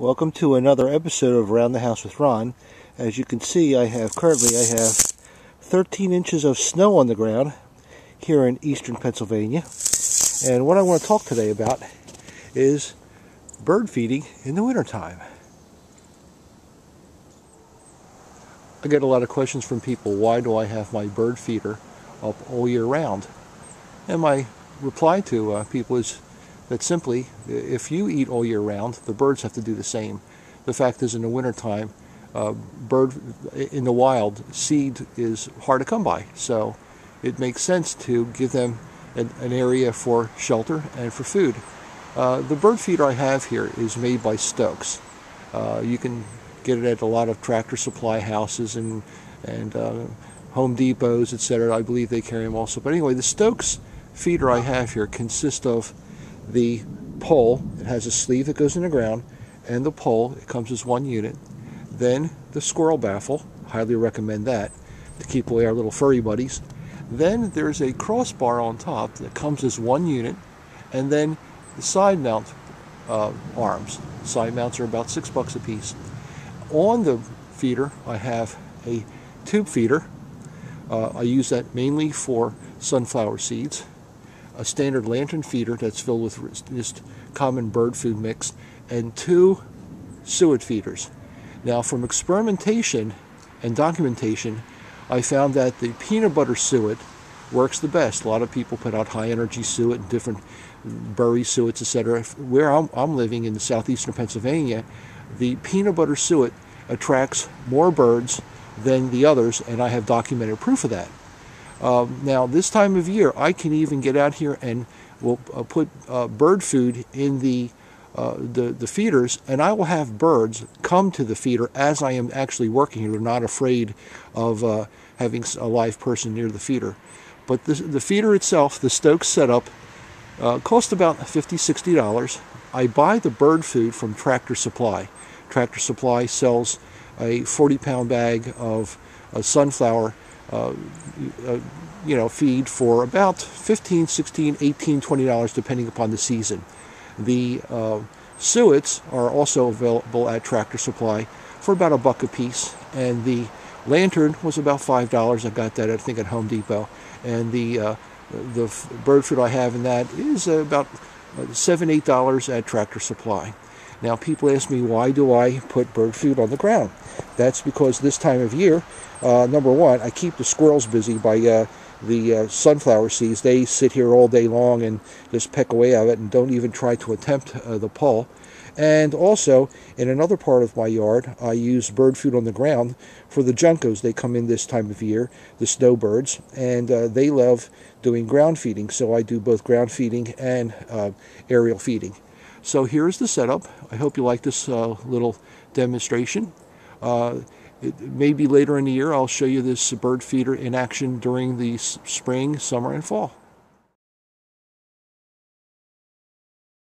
Welcome to another episode of Round the House with Ron. As you can see, I have 13 inches of snow on the ground here in eastern Pennsylvania. And what I want to talk today about is bird feeding in the wintertime. I get a lot of questions from people, why do I have my bird feeder up all year round? And my reply to people is that simply, if you eat all year round, the birds have to do the same. The fact is, in the wintertime, bird in the wild, seed is hard to come by. So it makes sense to give them an area for shelter and for food. The bird feeder I have here is made by Stokes. You can get it at a lot of Tractor Supply houses and Home Depots, etc. I believe they carry them also. But anyway, the Stokes feeder I have here consists of the pole. It has a sleeve that goes in the ground, and the pole, it comes as one unit. Then the squirrel baffle, highly recommend that to keep away our little furry buddies. Then there's a crossbar on top that comes as one unit, and then the side mount arms. Side mounts are about $6 a piece. On the feeder I have a tube feeder. I use that mainly for sunflower seeds. A standard lantern feeder that's filled with just common bird food mix, and 2 suet feeders. Now, from experimentation and documentation, I found that the peanut butter suet works the best. A lot of people put out high energy suet and different berry suets, etc. Where I'm living in the southeastern Pennsylvania, the peanut butter suet attracts more birds than the others, and I have documented proof of that. Now, this time of year, I can even get out here and will put bird food in the feeders, and I will have birds come to the feeder as I am actually working here. They're not afraid of having a live person near the feeder. But the feeder itself, the Stokes setup, costs about $50, $60. I buy the bird food from Tractor Supply. Tractor Supply sells a 40-pound bag of sunflower feed for about $15, $16, $18, $20 depending upon the season. The suets are also available at Tractor Supply for about $1 a piece, and the lantern was about $5. I got that, I think, at Home Depot. And the bird food I have in that is about $7, $8 at Tractor Supply. Now, people ask me, why do I put bird food on the ground? That's because this time of year, number one, I keep the squirrels busy by the sunflower seeds. They sit here all day long and just peck away at it and don't even try to attempt the pole. And also, in another part of my yard, I use bird food on the ground for the juncos. They come in this time of year, the snowbirds, and they love doing ground feeding. So I do both ground feeding and aerial feeding. So here's the setup. I hope you like this little demonstration. Maybe later in the year I'll show you this bird feeder in action during the spring, summer, and fall.